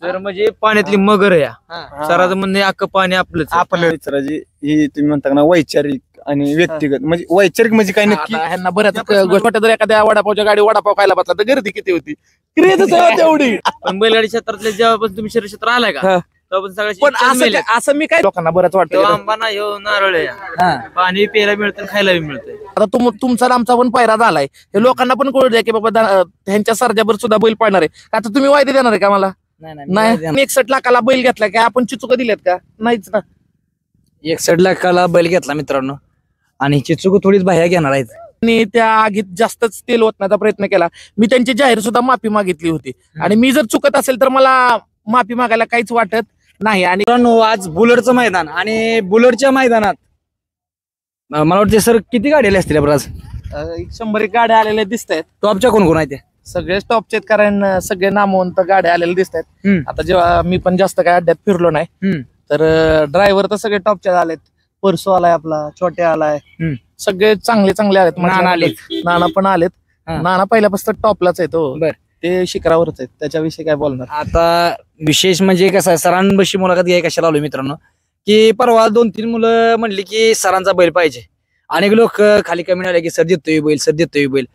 तर म्हणजे पाण्यातली मगर या सराचं म्हणणे अख्खं पाणी आपलंच आपलं मित्राची ही तुम्ही म्हणता ना वैचारिक आणि व्यक्तिगत म्हणजे वैचारिक म्हणजे काय नक्की ह्यांना बऱ्याच गोष्ट जर एखाद्या वडापावच्या गाडी वडापाव खायला बसला तर गर्दी किती होती क्रेजच आहे तेवढी. पण बैलगाडी क्षेत्रातले जेव्हापासून तुम्ही शरीर क्षेत्र आलाय का तेव्हापासून पण सगळ्या असं मी काय लोकांना बरंच वाटतं आंबा ना ह्यो नारळ या पाणी प्यायला मिळतं खायला मिळतंय. आता तुमचा आमचा पण पायरा झालाय हे लोकांना पण कळू द्या की बाबा ह्यांच्या सर्जावर सुद्धा बैल पाळणार आहे. आता तुम्ही वायदे देणार आहे का मला? नाही. 61 लाखाला बैल घेतला का आपण चिचुका दिल्यात का? नाहीच ना. 61 लाखाला बैल घेतला मित्रांनो आणि चिचुक थोडीच बाह्या घेणार आहेत. आणि त्या आगीत जास्तच तेल ओतण्याचा प्रयत्न केला. मी त्यांची जाहीर सुद्धा माफी मागितली होती आणि मी जर चुकत असेल तर मला माफी मागायला काहीच वाटत नाही. आणि मित्रांनो आज बुलेटचं मैदान आणि बुलेटच्या मैदानात मला वाटते सर किती गाडी आली असतील आज? 100 गाड्या आलेल्या दिसत आहेत. टॉपच्या कोण कोण आहेत ते? सगळेच टॉपचे कारण सगळे नामवंत गाड्या आलेल्या दिसत आहेत. आता जेव्हा मी पण जास्त काय अड्ड्यात फिरलो नाही तर ड्रायव्हर तर सगळे टॉपचे आलेत. परसो आलाय आपला, छोट्या आलाय, सगळे चांगले चांगले आलेत. नाना पण आलेत. नाना पहिल्यापासून टॉपलाच आहे तो, ते शिखरावरच आहेत, त्याच्याविषयी काय बोलणार. आता विशेष म्हणजे कसं आहे सरांबशी मुलाखत घ्याय कशाला आलो मित्रांनो की परवा 2-3 मुलं म्हणली की सरांचा बैल पाहिजे. अनेक लोक खाली कमी आले की सर देतोय बैल, सर देतोय बैल.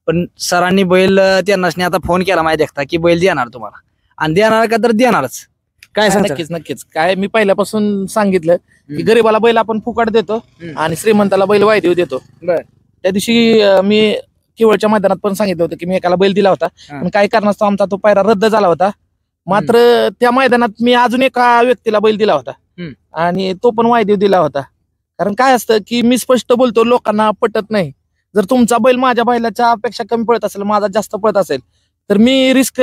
पण सरांनी बैल त्यांना आता फोन केला माहिती देखता की बैल देणार तुम्हाला आणि देणार का तर देणारच. काय सांग? नक्कीच काय मी पहिल्यापासून सांगितलं की गरीबाला बैल आपण फुकट देतो आणि श्रीमंताला बैल वायदेव देतो. त्या दिवशी मी केवळच्या मैदानात पण सांगितलं होतं की मी एकाला बैल दिला होता पण काही कारणास्तव आमचा तो पायरा रद्द झाला होता. मात्र त्या मैदानात मी अजून एका व्यक्तीला बैल दिला होता आणि तो पण वायदेव दिला होता. कारण काय असतं की मी स्पष्ट बोलतो, लोकांना पटत नाही. जर तुमचा बैल माझ्या बैलाच्या पेक्षा कमी पळत असेल, माझा जास्त पळत असेल तर मी रिस्क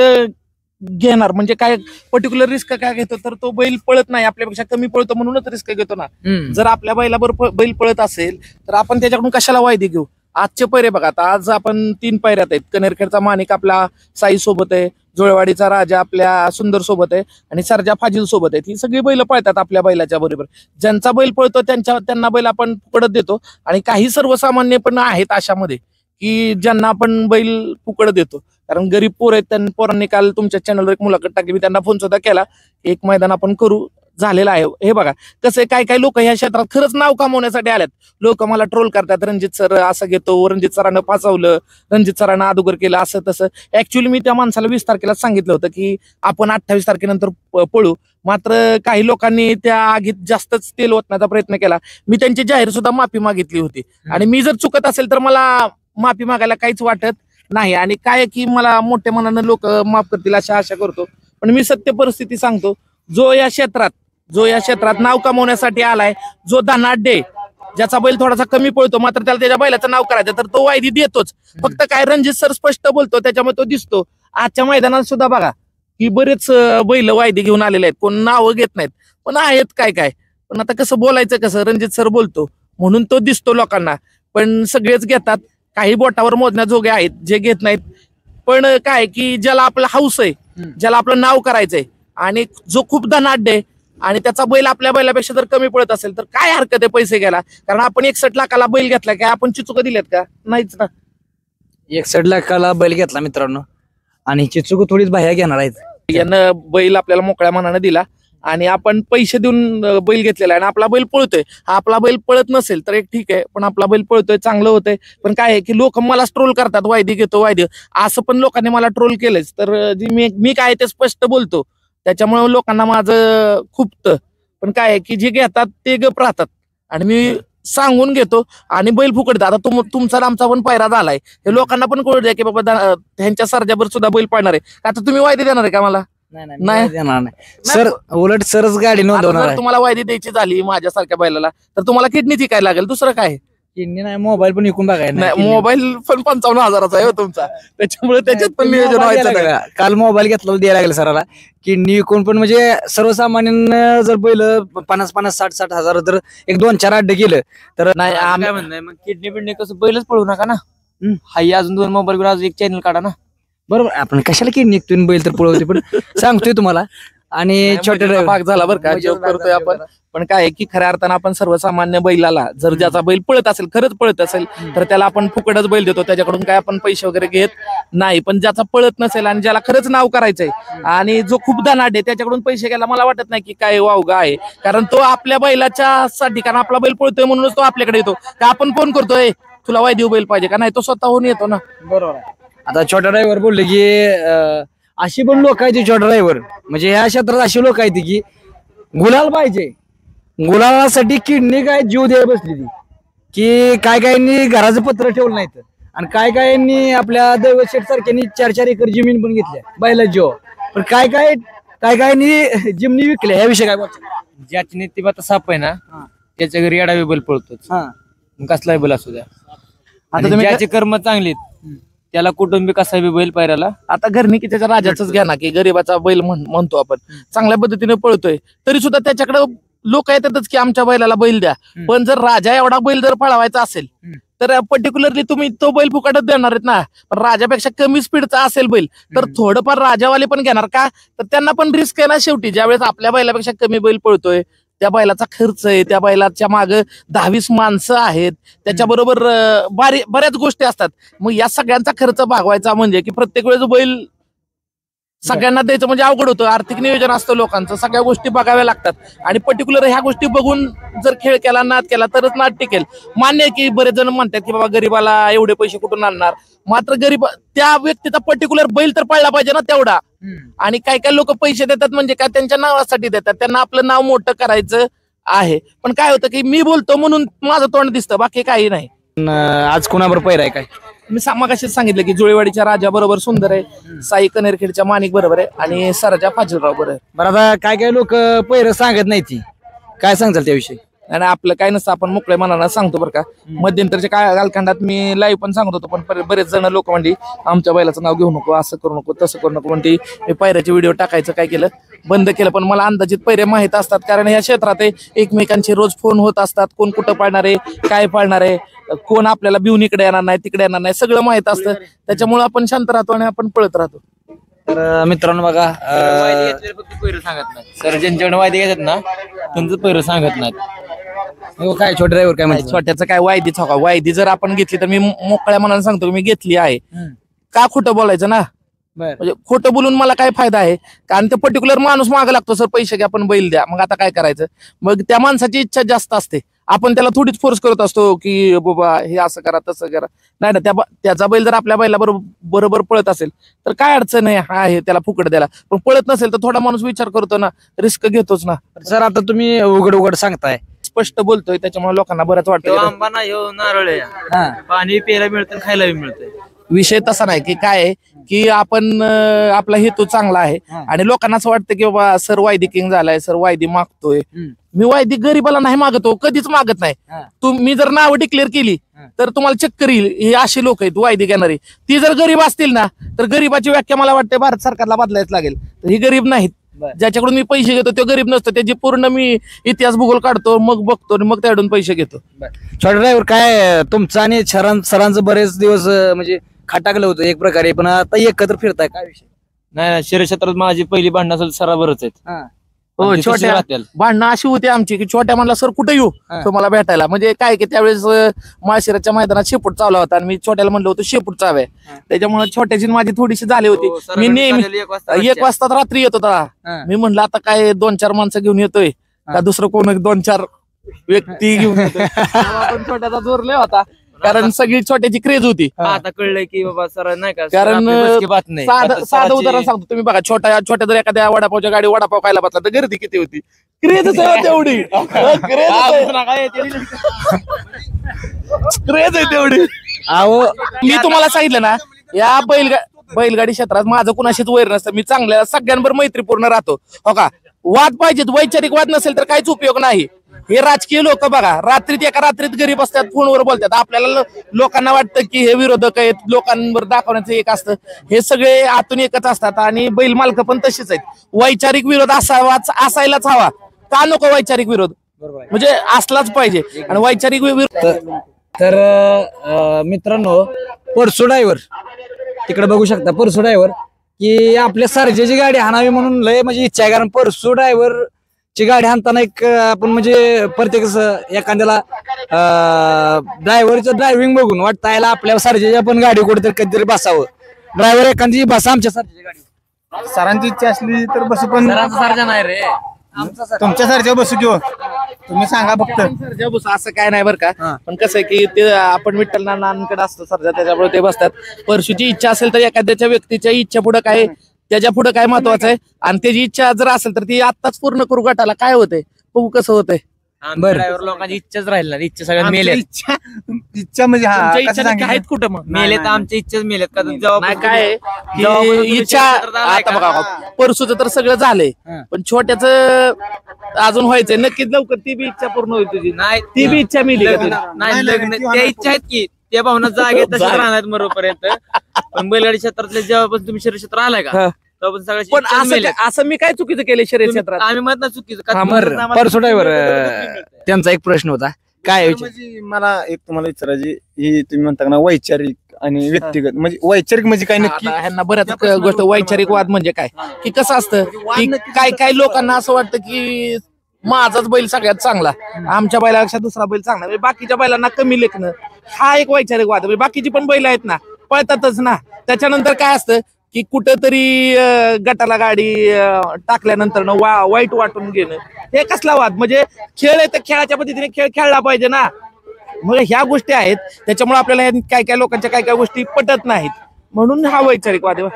घेणार. म्हणजे काय पर्टिक्युलर रिस्क काय घेतो तर तो बैल पळत नाही, आपल्यापेक्षा कमी पळतो म्हणूनच रिस्क घेतो ना. जर आपल्या बैलाबरोबर बैल पळत असेल तर आपण त्याच्याकडून कशाला वायदे घेऊ. आजचे पैरे बघा, आता आज आपण 3 पैऱ्यात आहेत. कनेरखेडचा माणिक आपला साई सोबत आहे, जोळवाडीचा राजा आपल्या सुंदर सोबत आहे आणि सरजा फाजील सोबत आहेत. ही सगळी बैल पळतात आपल्या बैलाच्या बरोबर. ज्यांचा बैल पळतो त्यांना बैल आपण फुकट देतो आणि काही सर्वसामान्य पण आहेत अशामध्ये की ज्यांना आपण बैल फुकट देतो. कारण गरीब पोर आहेत, त्यांनी पोरांनी काल तुमच्या चॅनलवर एक मुलाखत टाकली, मी त्यांना फोन सुद्धा केला. एक मैदान आपण करू झालेलं आहे. हे बघा कसं आहे, काय लोक ह्या क्षेत्रात खरंच नाव कमवण्यासाठी आल्यात. लोक मला ट्रोल करतात, रणजित सर असं घेतो, रणजित सरांना फासवलं, रणजित सरांना अदोगर केलं, असं तसं. ऍक्च्युअली मी त्या माणसाला 20 तारखेला सांगितलं होतं की आपण 28 तारखेनंतर पळू. मात्र काही लोकांनी त्या आगीत जास्तच तेल ओतण्याचा प्रयत्न केला. मी त्यांची जाहीर सुद्धा माफी मागितली होती आणि मी जर चुकत असेल तर मला माफी मागायला काहीच वाटत नाही. आणि काय की मला मोठ्या मनानं लोक माफ करतील अशा आशा करतो. पण मी सत्य परिस्थिती सांगतो. जो या क्षेत्रात नाव कमवण्यासाठी आलाय, जो धनाढ्य, ज्याचा बैल थोडासा कमी पळतो मात्र त्याला त्याच्या बैलाचं नाव करायचं तर तो वायदी देतोच. फक्त काय रणजित सर स्पष्ट बोलतो त्याच्यामुळे तो दिसतो. आजच्या मैदानात सुद्धा बघा की बरेच बैल वायदी घेऊन आलेले आहेत, कोण नावं घेत नाहीत पण आहेत काय. पण आता कसं बोलायचं कसं, रणजित सर बोलतो म्हणून तो दिसतो लोकांना. पण सगळेच घेतात, काही बोटावर मोजण्याजोगे आहेत जे घेत नाहीत. पण काय की ज्याला आपलं हाऊस आहे, ज्याला आपलं नाव करायचंय आणि जो खूप धनाढ्य आहे आणि त्याचा बैल आपल्या बैलापेक्षा जर कमी पळत असेल तर काय हरकत आहे पैसे घ्यायला. कारण आपण 61 लाखाला बैल घेतला काय आपण चिचुका दिल्यात का? नाहीच ना. 61 लाखाला बैल घेतला मित्रांनो आणि चिचुक थोडीच बाह्या घेणार आहेत. यानं बैल आपल्याला मोकळ्या मनानं दिला आणि आपण पैसे देऊन बैल घेतलेला आहे आणि आपला बैल पळतोय. आपला बैल पळत नसेल तर एक ठीक आहे, पण आपला बैल पळतोय चांगलं होतंय. पण काय आहे की लोक मला ट्रोल करतात, वायदे घेतो वायदे, असं पण लोकांनी मला ट्रोल केलंच. तर मी काय ते स्पष्ट बोलतो त्याच्यामुळे लोकांना माझं खुपतं. पण काय आहे की जे घेतात ते गप राहतात आणि मी सांगून घेतो आणि बैल फुकट. आता तुमचा आमचा पण पायरा झालाय, हे लोकांना पण कळू द्या की बाबा ह्यांच्या सर्जावर सुद्धा बैल पाळणार आहे. आता तुम्ही वायदे देणार आहे का मला? नाही देणार नाही सर, उलट सरच गाडी नोंदवणार. तुम्हाला वायदी द्यायची झाली माझ्यासारख्या बैलाला तर तुम्हाला किडनी ती काय लागेल, दुसरं काय. किडनी नाही, मोबाईल पण विकून बघायला. मोबाईल पण 55,000चा आहे तुमचा, त्याच्यामुळे त्याच्यात पण नियोजन व्हायचं. काल मोबाईल घेतला द्यायला लागेल सराला. किडनी विकून पण म्हणजे सर्वसामान्यांना जर बैल 50-50, 60-60 हजार जर 1-2-4 अड्डे गेलं तर नाही. आम्ही म्हणणं मग किडनी पिडनी कसं बैलच पळू नका ना. हाई अजून 2 मोबाईल घेऊन अजून एक चॅनल काढा ना. बरोबर, आपण कशाला किडनी बैल तर पळवते. पण सांगतोय तुम्हाला आणि छोटे मजेचा ड्रायव्हर भाग झाला बरं का, मजेचा जोक भाग करतोय झाला आपण. बरं. पण काय आहे की खऱ्या अर्थानं आपण सर्वसामान्य बैलाला जर ज्याचा बैल पळत असेल, खरंच पळत असेल, तर त्याला आपण फुकटच बैल देतो, त्याच्याकडून काय आपण पैसे वगैरे घेत नाही. पण ज्याचा पळत नसेल आणि ज्याला खरंच नाव करायचंय आणि जो खूप धनाढ्य आहे, त्याच्याकडून पैसे घ्यायला मला वाटत नाही की काय वावगा आहे. कारण तो आपल्या बैलाच्या साठी, कारण आपला बैल पळतोय म्हणूनच तो आपल्याकडे येतो. का आपण फोन करतोय तुला वायदेव बैल पाहिजे का, नाही तो स्वतःहून येतो ना. बरोबर. आता छोटा ड्रायव्हर बोलले की अशी पण लोक आहेत छोटा ड्रायव्हर, म्हणजे ह्या क्षेत्रात अशी लोक आहेत की गुलाल पाहिजे, गुलालासाठी किडनी काय जीव द्यायला बसली ती, की काय कायांनी घराचं पत्र ठेवलं नाही तर, आणि काय कायांनी आपल्या दैवत शेठ सारख्यांनी 4-4 एकर जमीन पण घेतल्या बैला जीव. पण काय कायांनी जिमनी विकल्या. ह्याविषयी काय बोलतात? ज्याची नीतिमत्ता साप आहे ना त्याच्या घरी येडावी बैल पळतोच, हा. मग कसलाही बैल असू द्या. आता आणि तुम्ही ज्याचे कर्म चांगले त्याला कुटुंबी कसा बी बैल पायऱ्याला. आता घरनी त्याच्या राजाच घ्या ना, की गरीबाचा बैल म्हणतो आपण, चांगल्या पद्धतीने पळतोय तरी सुद्धा त्याच्याकडे लोक येतातच की आमच्या बैलाला बैल द्या. पण जर राजा एवढा बैल जर पळवायचा असेल तर पर्टिक्युलरली तुम्ही तो बैल फुकटच देणार आहेत ना. पण राजापेक्षा कमी स्पीडचा असेल बैल तर थोडंफार राजावाले पण घेणार का, तर त्यांना पण रिस्क आहे ना. शेवटी ज्यावेळेस आपल्या बैलापेक्षा कमी बैल पळतोय, त्या बैलाचा खर्च आहे, त्या बैलाच्या माग 10-20 माणसं आहेत, त्याच्याबरोबर बऱ्याच गोष्टी असतात. मग या सगळ्यांचा खर्च भागवायचा म्हणजे की प्रत्येक वेळेस बैल सगळ्यांना द्यायचं म्हणजे अवघड होतं. आर्थिक नियोजन असतं लोकांचं, सगळ्या गोष्टी बघाव्या लागतात. आणि पर्टिक्युलर ह्या गोष्टी बघून जर खेळ केला, नाद केला तरच नाद टिकेल. मान्य आहे की बरेच जण म्हणतात की बाबा गरीबाला एवढे पैसे कुठून आणणार, मात्र गरीब त्या व्यक्तीचा पर्टिक्युलर बैल तर पळला पाहिजे ना तेवढा. आणि काय काय लोक पैसे देतात म्हणजे काय त्यांच्या नावासाठी देतात, त्यांना आपलं नाव मोठं करायचं आहे. पण काय होतं की मी बोलतो म्हणून माझं तोंड दिसतं, बाकी काही नाही. आज कोणाबरोबर पैर आहे काय? मी मगाशीच सांगितलं की जुळेवाडीच्या राजा बरोबर सुंदर आहे, साई कनेरखेडच्या माणिक बरोबर आहे आणि सरजा फाजीलराव बरोबर आहे. बरं, आता काय लोक पैर सांगत नाही, ती काय सांगताल त्याविषयी? आणि आपलं काय नसतं, आपण मोकळ्या मनानं सांगतो बरं का. मध्यंतरच्या कालखंडात मी लाईव्ह पण सांगत होतो, पण बरेच जण लोक म्हणली आमच्या बैलाचं नाव घेऊ नको, असं करू नको, तसं करू नको म्हणते. मी पैऱ्याचे व्हिडिओ टाकायचं काय केलं, बंद केलं. पण मला अंदाजित पैरे माहित असतात, कारण ह्या क्षेत्रात एकमेकांचे रोज फोन होत असतात. कोण कुठं पाळणार आहे, काय पाळणार आहे, कोण आपल्याला भिवून इकडे येणार नाही, तिकडे येणार नाही, सगळं माहित असतं. त्याच्यामुळे आपण शांत राहतो आणि आपण पळत राहतो. तर मित्रांनो बघा, वायदे घेतलेले फक्त पैर सांगत नाही. सर ज्यांच्याकडे वायदे घेतात ना त्यांचं पैर सांगत नाहीत. काय छोटे ड्रायव्हर काय म्हणतात? छोट्याचं काय वायदीच हो का, वायदी जर आपण घेतली तर मी मोकळ्या मनानं सांगतो की मी घेतली आहे. का खोटं बोलायचं ना, म्हणजे खोटं बोलून मला काय फायदा आहे? कारण ते पर्टिक्युलर माणूस मागे लागतो, सर पैसे घ्या पण बैल द्या. मग आता काय करायचं, मग त्या माणसाची इच्छा जास्त असते, आपण त्याला थोडीच फोर्स करत असतो की बाबा हे असं करा तसं करा. नाही ना, त्याचा बैल जर आपल्या बैला बरोबर पळत असेल तर काय अडचण आहे त्याला फुकट द्यायला. पण पळत नसेल तर थोडा माणूस विचार करतो ना, रिस्क घेतोच ना. सर आता तुम्ही उघड सांगताय, स्पष्ट बोलतोय, त्याच्यामुळे लोकांना बरंच वाटतं. आंबा नाही हो, नारळ आहे. पाणी प्यायला मिळतं, खायला बी मिळतंय. विषय तसा नाही की काय आहे की आपण आपला हेतू चांगला आहे आणि लोकांना असं वाटतं की बाबा सर वायदी किंग झालाय, सर वायदी मागतोय. मी वायदी गरीबाला नाही मागतो, कधीच मागत नाही. मी जर नाव डिक्लेअर केली तर तुम्हाला चक्कर येईल. हे अशी लोक आहेत वायदी घेणारी, ती जर गरीब असतील ना तर गरीबाची व्याख्या मला वाटते भारत सरकारला बदलायच लागेल. तर ही गरीब नाहीत, ज्याच्याकडून मी पैसे घेतो तो गरीब नसतो, त्याची पूर्ण मी इतिहास भूगोल काढतो, मग बघतो आणि मग त्याकडून पैसे घेतो. छोटा ड्रायव्हर काय तुमचं आणि सरांचं बरेच दिवस म्हणजे खाटाकलं होतं एक प्रकारे, पण आता एकत्र फिरताय, काय विषय? नाही, शरीर क्षेत्रात माझी पहिली भांडणं असेल सराबरच आहेत. हो, छोट्या भांडणं अशी होती आमची की छोट्या म्हणला सर कुठे येऊ तुम्हाला भेटायला. म्हणजे काय की त्यावेळेस माळशिराच्या मैदानात शेपूट चालला होता आणि मी छोट्याला म्हणलं होतं शेपूट चावे, त्याच्यामुळे छोट्याची माझी थोडीशी झाली होती. मी नेहमी 1 वाजता रात्री येत होता. मी म्हणलं आता काय 2-4 माणसं घेऊन येतोय का दुसरं कोण 2-4 व्यक्ती घेऊन येतोय. पण छोट्याचा जोर लय होता, कारण सगळी छोट्याची क्रेज होती. आता कळलंय की बाबा सर नाही का, कारण बात नाही. साधं उदाहरण सांगतो, तुम्ही बघा छोट्या जर एखाद्या वडापावच्या गाडी वडापाव खायला बसला तर गर्दी किती होती. क्रेजच आहे तेवढी, क्रेज आहे तेवढी. अहो मी तुम्हाला सांगितलं ना, या बैलगाडी क्षेत्रात माझं कुणाशीच वैर नसतं. मी चांगल्या सगळ्यांबरोबर मैत्रीपूर्ण राहतो. हो का, वाद पाहिजेत, वैचारिक वाद नसेल तर काहीच उपयोग नाही. हे राजकीय लोक बघा, एका रात्रीत गरीब असतात, फोनवर बोलतात. आपल्याला लोकांना वाटतं की हे विरोधक आहेत, लोकांवर दाखवण्याचं एक असतं. हे सगळे आतून एकच असतात आणि बैल मालक पण तशीच आहेत. वैचारिक विरोध असायलाच हवा. का नको वैचारिक विरोध, म्हणजे असलाच पाहिजे. आणि वैचारिक विरोध तर मित्रांनो, परसू ड्रायव्हर तिकडे बघू शकता. परसू ड्रायव्हर की आपल्या सर्जेची गाडी हाणावी म्हणून लय म्हणजे इच्छा आहे. कारण परसू ड्रायव्हर ची गाडी हाणताना एक आपण म्हणजे प्रत्येक एखाद्याला ड्रायव्हरचं ड्रायव्हिंग बघून वाटतं याला आपल्या सर्जेच्या पण गाडी कुठेतरी कधीतरी बसावं. ड्रायव्हर एखादी बसा आमच्या सर्जेची गाडी. सरांची इच्छा असली तर बसू, पण सर्जन आहे रे. तुमच्या सारख्या बसू किंवा तुम्ही सांगा फक्त. सर्जा बस असं काय नाही बरं का, पण कसं आहे की ते आपण विठ्ठल नानांकडे असतो सर्जा, त्याच्यामुळे ते बसतात. परशुची इच्छा असेल तर एखाद्याच्या व्यक्तीच्या इच्छा पुढे काय, त्याच्या पुढे काय महत्वाचं आहे, आणि त्याची इच्छा जर असेल तर ती आत्ताच पूर्ण करू गटाला. काय होतंय बघू कसं होतंय. ड्रायव्हर लोकांची इच्छाच राहील ना, इच्छा सगळ्यात आमच्या मेलेत. इच्छा म्हणजे हा तुमच्या कसं इच्छा नक्की सांगितलं? आहेत कुठं मग? मेलेत आमच्या इच्छाच मेलेत का जेव्हा नाही काय आहे की जेव्हापासून तुम्ही इच्छा क्षेत्रात आलाय आता का? बघा परसूचं तर सगळं झालंय, पण छोट्याच अजून व्हायचंय. नक्कीच लवकर ती बी इच्छा पूर्ण होईल तुझी. नाही ती बी इच्छा मिली का तुझी? नाही लग्न त्या इच्छा आहेत की त्या भावना जागेत तशाच राहणार मरोपर्यंत. पण बैलगाडी क्षेत्रातले जेव्हापासून तुम्ही शरीर क्षेत्र आलाय का हा. तेव्हापासून पण सगळ्या असं असं मी काय चुकीचं केलं शरीर क्षेत्रात? आम्ही मत ना चुकीचं का हा, तुम्हाला बरं. आम्हाला परसू ड्रायव्हर मिळतंय. त्यांचा एक प्रश्न होता काय विचार. म्हणजे मला एक तुम्हाला विचारायची, ही तुम्ही म्हणता ना वैचारिक आणि व्यक्तिगत, म्हणजे वैचारिक म्हणजे काय नक्की? आता ह्यांना बऱ्याच गोष्ट वैचारिक वाद म्हणजे काय की कसं असतं की काय काय लोकांना असं वाटतं की माझाच बैल सगळ्यात चांगला, आमच्या बैलापेक्षा दुसरा बैल चांगला, म्हणजे बाकीच्या बैलांना कमी लेखणं, हा एक वैचारिक वाद. म्हणजे बाकीची पण बैल आहेत ना, पळतातच ना. त्याच्यानंतर काय असतं की कुठंतरी गटाला गाडी टाकल्यानंतर वाईट वाटून घेणं, हे कसला वाद? म्हणजे खेळ आहे तर खेळाच्या पद्धतीने खेळ खेळला पाहिजे ना. मग ह्या गोष्टी आहेत, त्याच्यामुळे आपल्याला काय काय लोकांच्या काय काय गोष्टी पटत नाहीत, म्हणून हा वैचारिक वाद आहे.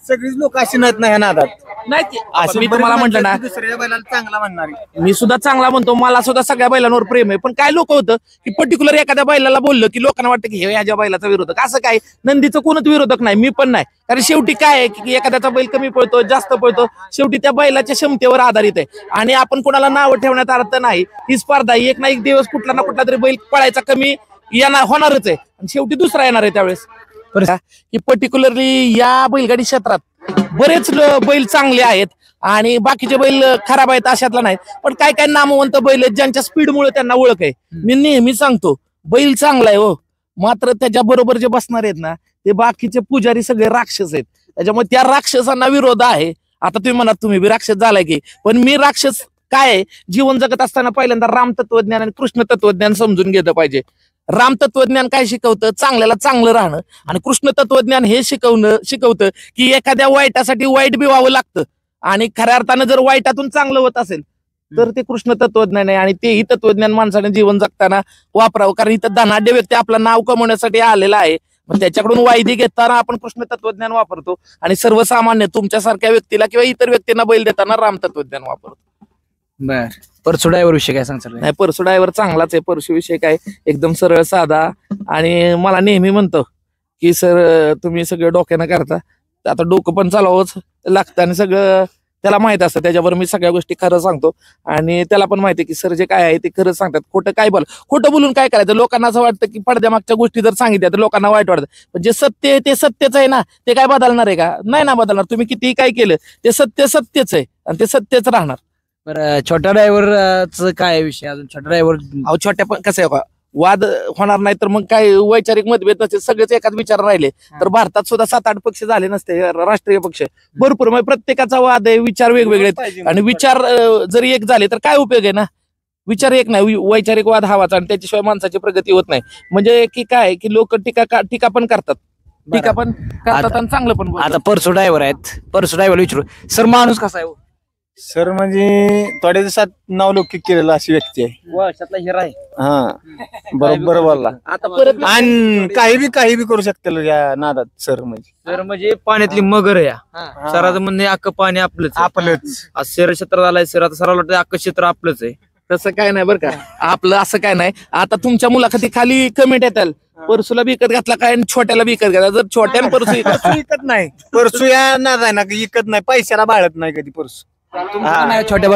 सगळीच लोक अशी नाहीत ना ह्या नादात. नाही ते- असं मी तुम्हाला म्हटलं ना, दुसऱ्या बैलाला चांगला म्हणणारी. मी सुद्धा चांगला म्हणतो, मला सुद्धा सगळ्या बैलांवर प्रेम आहे. पण काय लोक होतं की पर्टिक्युलर एखाद्या बैलाला बोललं की लोकांना वाटतं की हे ह्याच्या बैलाचा विरोधक. असं काय, नंदीचं कोणच विरोधक नाही, मी पण नाही. कारण शेवटी काय आहे की एखाद्याचा बैल कमी पळतो जास्त पळतो, शेवटी त्या बैलाच्या क्षमतेवर आधारित आहे. आणि आपण कोणाला नावं ठेवण्यात अर्थ नाही. ही स्पर्धा एक ना एक दिवस कुठला ना कुठला तरी बैल पळायचा कमी येणार होणारच आहे, आणि शेवटी दुसरा येणार आहे. त्यावेळेस की पर्टिक्युलरली या बैलगाडी क्षेत्रात बरेच बैल चांगले आहेत आणि बाकीचे बैल खराब आहेत अशातला नाही. पण काय काय नामवंत बैल आहेत ज्यांच्या स्पीडमुळे त्यांना ओळख आहे. मी नेहमी सांगतो बैल चांगला आहे हो, मात्र त्याच्या बरोबर जे बसणार आहेत ना ते बाकीचे पुजारी सगळे राक्षस आहेत. त्याच्यामुळे त्या राक्षसांना विरोध आहे. आता तुम्ही म्हणा तुम्ही बी राक्षस झालाय की, पण मी राक्षस काय आहे, जीवन जगत असताना पहिल्यांदा राम तत्वज्ञान आणि कृष्ण तत्वज्ञान समजून घेतलं पाहिजे. राम तत्वज्ञान काय शिकवतं, चांगल्याला चांगलं राहणं, आणि कृष्ण तत्वज्ञान हे शिकवतं की एखाद्या वाईटासाठी वाईट बी व्हावं लागतं, आणि खऱ्या अर्थानं जर वाईटातून चांगलं होत असेल तर ते कृष्ण तत्वज्ञान आहे. आणि तेही तत्वज्ञान माणसाने जीवन जगताना वापरावं, कारण इथं धनाढ्य व्यक्ती आपलं नाव कमवण्यासाठी आलेला आहे. मग त्याच्याकडून वायदी घेताना आपण कृष्ण तत्वज्ञान वापरतो, आणि सर्वसामान्य तुमच्यासारख्या व्यक्तीला किंवा इतर व्यक्तींना बैल देताना राम तत्वज्ञान वापरतो. बर, परसू ड्रायव्हर विषय काय सांगता? नाही, परसू ड्रायव्हर चांगलाच आहे. परसू विषय काय एकदम सरळ साधा, आणि मला नेहमी म्हणतो की सर तुम्ही सगळं डोक्यानं करता, आता डोकं पण चालवावंच लागतं, आणि सगळं त्याला माहित असतं. त्याच्यावर मी सगळ्या गोष्टी खरं सांगतो, आणि त्याला पण माहिती आहे की सर जे काय आहे ते खरं सांगतात. खोटं बोलून काय करायचं? लोकांना असं वाटतं की पडद्यामागच्या गोष्टी जर सांगितल्या तर लोकांना वाईट वाटतं, पण जे सत्य आहे ते सत्यच आहे ना, ते काय बदलणार आहे का? नाही ना बदलणार. तुम्ही कितीही काय केलं ते सत्य सत्यच आहे, आणि ते सत्यच राहणार. बरं, छोट्या ड्रायव्हरचं काय विषय अजून? छोट्या ड्रायव्हर अहो छोट्या पण कसं आहे बघा, वाद होणार नाही तर मग काय वैचारिक मतभेद नसते, सगळेच एकाच विचार राहिले तर भारतात सुद्धा 7-8 पक्ष झाले नसते, राष्ट्रीय पक्ष भरपूर. मग प्रत्येकाचा वाद आहे, विचार वेगवेगळे आहेत, आणि विचार जरी एक झाले तर काय उपयोग आहे ना? विचार एक नाही, वैचारिक वाद हवाचा, आणि त्याच्याशिवाय माणसाची प्रगती होत नाही. म्हणजे की काय की लोक टीका पण करतात, आणि चांगलं पण बोलतात. आता परसू ड्रायव्हर आहेत, परसू ड्रायव्हर विचारू सर माणूस कसा आहे हो? सर म्हणजे थोड्या दिवसात नावलौकिक केलेला अशी व्यक्ती आहे. वर्षातला हिरा आहे. हा, बरोबर बोलला. आता परत आणि काही बी करू शकते या नादात सर. म्हणजे पाण्यातली मगर आहे. सराचं म्हणणे अख्खं पाणी आपलंच. शहर क्षेत्रात आलाय सर, आता सराला वाटतं अख्खं क्षेत्र आपलंच आहे. तसं काय नाही बरं का, आपलं असं काय नाही. आता तुमच्या मुलाखती खाली कमेंट येतात, परसूला विकत घातला काय आणि छोट्याला विकत घातला. जर छोट्यानं परसू विकत नाही, परसू या नाद आहे ना, विकत नाही, पैशाला बाळत नाही कधी परसू. छोट्या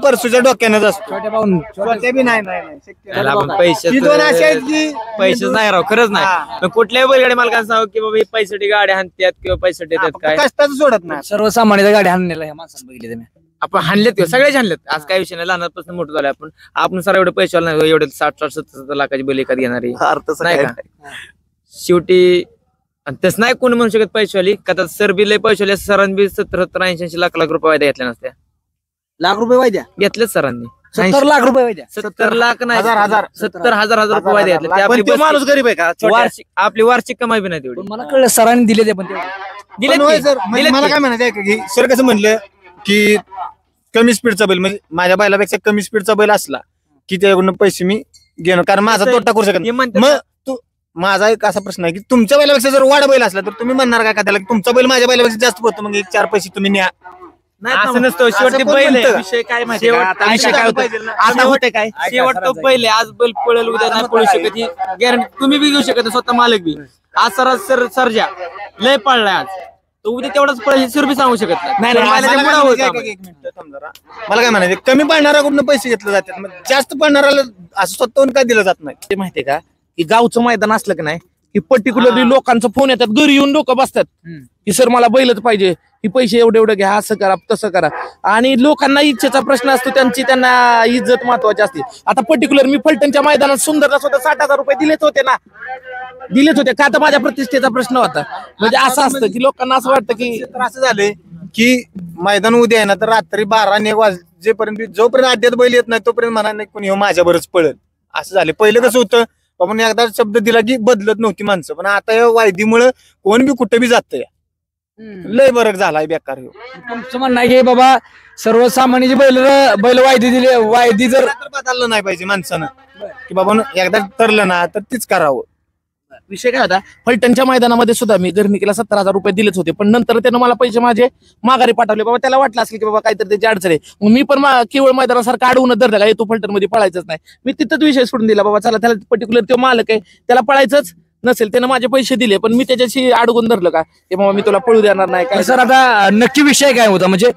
परसूच्या डोक्यानंच असतो. छोट्या पाहून छोट्या बी नाही त्याला आपण पैसे ही दोन अशी आहेत की पैसेच नाही राव, खरंच नाही. मग कुठल्याही बैलगाडी मालकांना सांगू की बाबा हे पैशासाठी गाड्या हाणतात किंवा पैशासाठी देतात काय, कष्टाचं सोडत नाही. सर्वसामान्य गाडी हाणलेला ह्या माणसाला बघितले तुम्ही? आपण हाणलेत किंवा सगळेच हाणलेत. आज काय विषय नाही, लहानपासून मोठं झालं आपण सर एवढे पैसे नाही, एवढे 60-70 लाखाची बैल एखादी घेणारी अर्थ नाही का. शेवटी आणि तसं नाही कोणी म्हणू शकत पैशावाली का तर सर बी लय पैशावाली सरांनी बी 70-80 लाख रुपये वायदा घेतल्या नसत्या. लाख रुपये वायद्या घेतलेच सरांनी 70 लाख रुपये वायद्या 70 लाख नाही हजार. 70,000 रुपये वायदा घेतले. ते पण आपली तो माणूस गरीब आहे का? छोट्या- वार्षिक आपली वार्षिक कमाई बी नाही तेवढी. पण मला कळलं सरांनी दिले ते पण ते दिलेत पण होय की? सर, म्हणजे दिलेत मला की? काय म्हणायचं आहे की सर कसं म्हणलं की कमी स्पीडचा बैल म्हणजे माझ्या बैलापेक्षा कमी स्पीडचा बैल असला की त्याकडून पैसे मी घेणं, कारण माझा कसं आहे? तोटा करू शकत हे नाही. म्हणतात मग माझा एक असा प्रश्न आहे की तुमच्या बैलापेक्षा जर वाढ बैल असला तर तुम्ही म्हणणार काय का त्याला की तुमचा बैल माझ्या बैलापेक्षा जास्त पडतो, मग 1-4 पैसे तुम्ही न्या. नाही, असं नसतं. शेवटी असं कोण बैल आहे. म्हणतं? विषय काय माहिती का? आता विषय शेवट काय होतं पाहिजे ना. आता होते काय शेवट तो पहिले आज बैल पळेल उद्या नाही पळू शकत ही गॅरंटी तुम्ही बी घेऊ शकत नाही, स्वतः मालक बी. आज सरजा लय पळलाय आज तो उद्या तेवढाच पळेल सर बी सांगू शकत नाही, नाही. नाही, मला बैलाच्या काय मुळावर म्हणायचं काम आहे आहे. एक मिनिटं थांब जरा. मला काय म्हणायचं कमी पळणाऱ्याकडून पैसे घेतले जातात, मग जास्त पळणाऱ्याला असं स्वतःहून काय दिलं जात नाही. ते माहितीये का की गावचं मैदान असलं की नाही की पर्टिक्युलरली लोकांचा फोन येतात, घरी येऊन लोक बसतात की सर मला बैलच पाहिजे, ही पैसे एवढे एवढे घ्या, असं करा तसं करा. आणि लोकांना इच्छेचा प्रश्न असतो, त्यांना इज्जत महत्वाची असते. आता पर्टिक्युलर मी फलटणच्या मैदानात सुंदरला स्वतः 60,000 रुपये दिलेच होते का तर माझ्या प्रतिष्ठेचा प्रश्न होता. म्हणजे असं असतं की लोकांना असं वाटतं की तर असं झालंय की मैदान उद्या आहे ना तर रात्री 12-1 वाजेपर्यंत जोपर्यंत अड्ड्यात बैल येत नाही तोपर्यंत म्हणा नाही कोणी माझ्या बरंच पळेल. असं झालं. पहिलं कसं होतं आपण एकदा शब्द दिला की बदलत नव्हती माणसं, पण आता या वायदीमुळे कोण बी कुठे बी जातंय. लय फरक झालाय बेकार ह्यो. तुमचं म्हणणं आहे की बाबा सर्वसामान्य बैल वायदी जर तर बदललं नाही पाहिजे माणसानं की बाबा एकदा ठरलं ना तर तीच करावं. विषय काय होता फलटणच्या मैदानामध्ये सुद्धा मी गर्निकीला 70,000 रुपये दिलेच होते, पण नंतर त्यानं मला पैसे माझे माघारी पाठवले. बाबा त्याला वाटलं असेल की बाबा काहीतरी त्याची अडचण आहे, मग मी पण केवळ मैदानासारखं अडवून धरलं का तू फलटण मध्ये पळायचंच नाही. मी तिथंच विषय सोडून दिला, बाबा चला त्याला पर्टिक्युलर तो मालक आहे त्याला पळायचंच नसेल, त्यानं माझे पैसे दिले पण मी त्याच्याशी अडवून धरलं का की बाबा मी तुला पळू देणार नाही काय. सर आता नक्की विषय काय होता, म्हणजे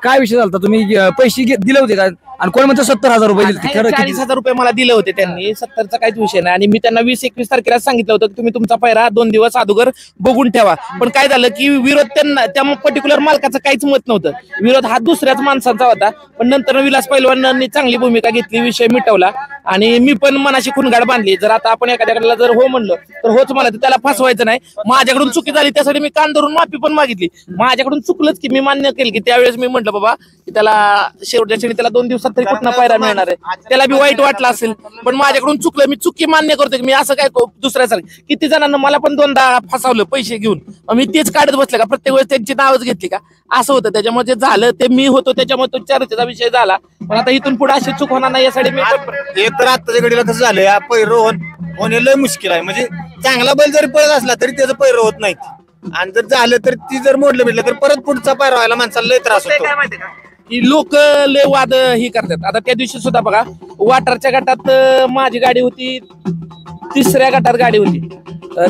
काय विषय झाला तुम्ही पैसे दिले होते का आणि कोण म्हणतं 70,000 रुपये दिले? खरं किती? 40,000 रुपये मला दिले होते त्यांनी, 70चा काहीच विषय नाही. आणि मी त्यांना 20-21 तारखेला सांगितलं होतं की तुम्ही तुमचा पैरा 2 दिवस अगोदर बघून ठेवा. पण काय झालं की विरोध त्यांना त्या पर्टिक्युलर मालकाचं काहीच मत नव्हतं, विरोध हा दुसऱ्याच माणसांचा होता. पण नंतर विलास पैलवानांनी चांगली भूमिका घेतली, विषय मिटवला आणि मी पण मनाशी खुणगाड बांधली. जर आता आपण एखाद्याकडे जर हो म्हणलं तर होच म्हणलं, त्याला फसवायचं नाही. माझ्याकडून चुकी झाली त्यासाठी मी कान धरून माफी पण मागितली. माझ्याकडून चुकलंच की मी मान्य केलं की त्यावेळेस मी म्हटलं बाबा की त्याला शेवटच्या क्षणी त्याला 2 दिवसात तरी कुठला पायरा मिळणार आहे, त्याला बी वाईट वाटलं असेल. पण माझ्याकडून चुकलं, मी चुकी मान्य करतो की मी असं काय दुसऱ्यासारखं. किती जणांना मला पण 2दा फसवलं पैसे घेऊन, मी तेच काढत बसले का प्रत्येक वेळेस त्यांची नावच घेतली का, असं होतं. त्याच्यामुळे जे झालं ते मी होतो त्याच्यामुळे तो चर्चेचा विषय झाला. पण आता इथून पुढे अशी चूक होणार नाही यासाठी मी हे तर आत्ताच्या घडीला कसं झालंय या पैरो होणे लय मुश्किल आहे. म्हणजे चांगला बैल जरी पळत असला तरी त्याचं पैरो होत नाही, आणि जर झालं तर ती जर मोडलं भेटलं तर परत पुढचा पायरा व्हायला माणसाला लय त्रास होतो. की लोक लय वाद ही करतात. आता त्या दिवशी सुद्धा बघा वाटरच्या गटात माझी गाडी होती, 3ऱ्या गटात गाडी होती,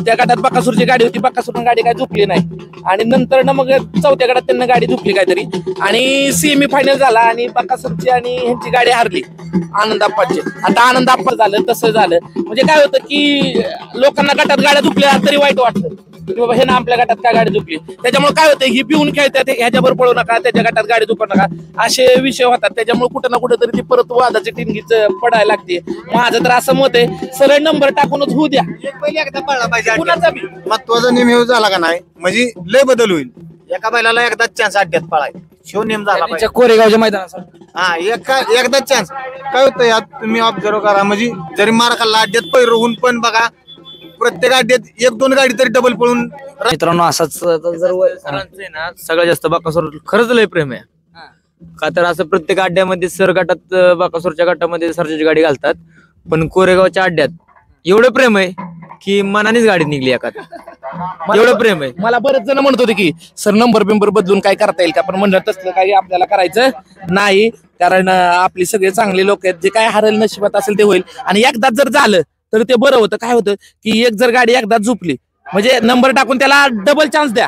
त्या गटात बकासूरची गाडी होती, बकासूरनं गाडी काय झुकली नाही. आणि नंतर ना मग 4थ्या गटात त्यांना गाडी झुकली काहीतरी आणि सेमी फायनल झाला आणि बकासूरची आणि ह्यांची गाडी हारली आनंद आप्पाची. आता आनंद आप्पा झालं तसं झालं. म्हणजे काय होतं की लोकांना गटात गाड्या झुकल्या तरी वाईट वाटतं की बाबा हे ना आपल्या गटात काय गाडी झुकली. त्याच्यामुळे काय होतं ही पिऊन खेळतात, ह्याच्यावर पळू नका, त्याच्या गटात गाडी झुकू नका, असे विषय होतात. त्याच्यामुळे कुठं ना कुठं तरी ती परत वादाची टिंगीच पडायला लागते. माझं तर असं मत आहे सरळ नंबर टाकूनच होऊ द्या, एक बैल एकदा पळला पाहिजे कुणाचा बी. महत्वाचा नियम हे झाला का नाही म्हणजे लय बदल होईल. एका बैलाला एकदाच चान्स अड्ड्यात पळाय शो नेम झाला पाहिजे. कोरेगावच्या मैदानात हा एकदाच चान्स. काय होतं यात तुम्ही ऑब्झर्व करा, म्हणजे जरी मार खाल्ला अड्ड्यात पैरो होऊन पण बघा प्रत्येक अड्ड्यात 1-2 गाडी तरी डबल पळून. मित्रांनो असाच जर सरांचं आहे ना सगळ्यात जास्त बाकासूर खरंच लय प्रेम आहे. का तर असं प्रत्येक अड्ड्यामध्ये सर गटात बाकासूरच्या गटामध्ये सरची गाडी घालतात, पण कोरेगावच्या अड्ड्यात एवढं प्रेम आहे की मनानेच गाडी निघली एखाद, एवढं प्रेम आहे. मला बरेच जण म्हणत होते की सर नंबर बिंबर बदलून काय करता येईल का, पण म्हणलं तसलं काही आपल्याला करायचं नाही. कारण आपली सगळे चांगले लोक आहेत, जे काय हरेल नशिबात असेल ते होईल. आणि एकदाच जर झालं तर ते बरं होतं. काय होतं की एक जर गाडी एकदाच झुपली म्हणजे नंबर टाकून त्याला डबल चान्स द्या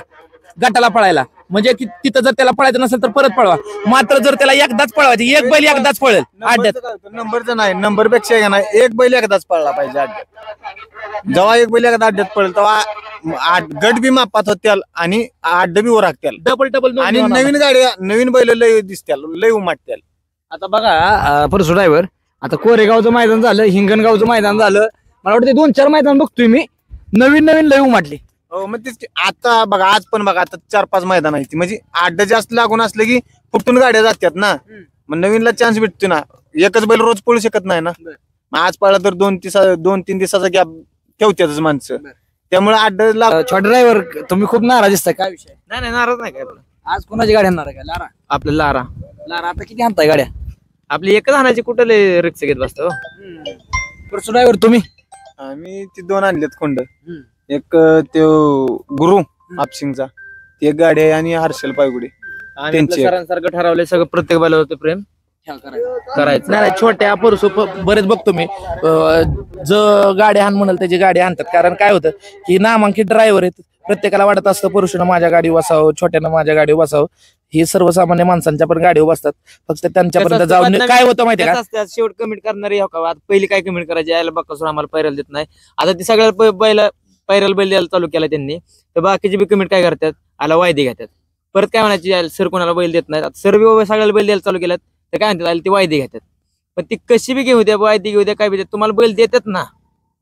गटाला पळायला, म्हणजे तिथं जर त्याला पळायचं नसेल तर परत पळवा. मात्र जर त्याला एकदाच पळवायची, एक बैल एकदाच पळेल अड्ड्यात. नंबरचं नाही, नंबर पेक्षा नाही एक बैल एकदाच पळला पाहिजे अड्ड्यात. जेव्हा एक बैल एकदा अड्ड्यात पळेल तेव्हा गट बी मापात होत्याल आणि अड्ड बी ओरागत्याल डबल आणि नवीन गाड्या नवीन बैल लय दिसत्याल, लय उमाटत्याल. आता बघा परसू ड्रायव्हर, आता कोरेगावचं मैदान झालं, हिंगणगावचं मैदान झालं, मला वाटतं 2-4 मैदान बघतोय मी, नवीन लय उमाटली. हो मग तेच की. आता बघा आज पण बघा आता 4-5 मैदान आहेत म्हणजे अड्डा जास्त लागून असलं की फुटून गाड्या जातात ना. मग नवीनला चान्स भेटतो ना. एकच बैल रोज पळू शकत नाही ना. मग आज पळला तर 2-3 दिवसाचा गॅप ठेवतातच माणसं. त्यामुळे अड्डा छोटा ड्रायव्हर तुम्ही खूप नाराज दिसताय, काय विषय? नाही नाराज नाही काय आपलं. आज कोणाची गाडी आणणार आहे? काय लारा? आपलं लारा लारा आता किती आणताय गाड्या? आपली एकच आणायची कुठं लय रिक्षा घेत बसतो. परसू ड्रायव्हर तुम्ही? आम्ही ती 2 आणलेत खोंड. एक त्यो गुरु आपसिंगचा ती एक गाडी आहे आणि हर्षल पायगुडे त्यांची एक. सरांसारखं ठरवलंय सगळं प्रत्येक बैलावर होतं प्रेम करायचं. नाही छोट्या परसू बरेच बघतो मी जो गाडी हाण म्हणाल त्याची गाडी आणतात. कारण काय होतं की नामांकित ड्रायव्हर आहेत, प्रत्येकाला वाटत असतं पुरुषानं माझ्या गाडी बसावं, छोट्यानं माझ्या गाडी बसावं. ही सर्वसामान्य माणसांच्या पण गाडी बसतात, फक्त त्यांच्यापर्यंत जाऊन काय होतं माहितीये का? शेवट कमेंट करणारे हो का, आता पहिली काय कमेंट करायची, यायला बक्कासूर आम्हाला पैरायला देत नाही. आता ती सगळ्या पैराला बैल द्यायला चालू केला त्यांनी, तर बाकीचे बी कमेंट काय करतात, आला वायदे घेतात. परत काय म्हणायची, सर कोणाला बैल देत नाही. आता सर सगळ्याला बैल द्यायला चालू केल्यात, तर काय म्हणतात, आले ते वायदे घेतात. पण ती कशी बी घेऊ द्या, वायदे घेऊ द्या, काय बी द्या, तुम्हाला बैल देतात ना,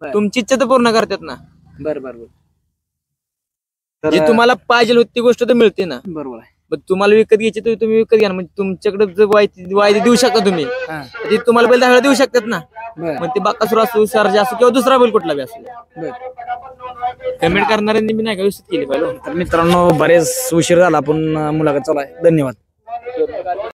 तुमची इच्छा तर पूर्ण करतात ना. बरोबर. जी तुम्हाला पाहिजे होती ती गोष्ट तर मिळते ना. बरोबर आहे. पण तुम्हाला विकत घ्यायची तर तुम्ही विकत घ्या ना. म्हणजे तुमच्याकडे जर वायदे देऊ शकता तुम्ही, ते तुम्हाला बैल 10 वेळा देऊ शकतात ना. मग ते बाकासूर असो, सरजा असो किंवा दुसरा बैल कुठला बी असो. कमेंट करणाऱ्यांनी मी नाही का व्यवस्थित केली पाहिजे. तर मित्रांनो बरेच उशीर झाला, आपण मुलाखत चालू आहे. धन्यवाद.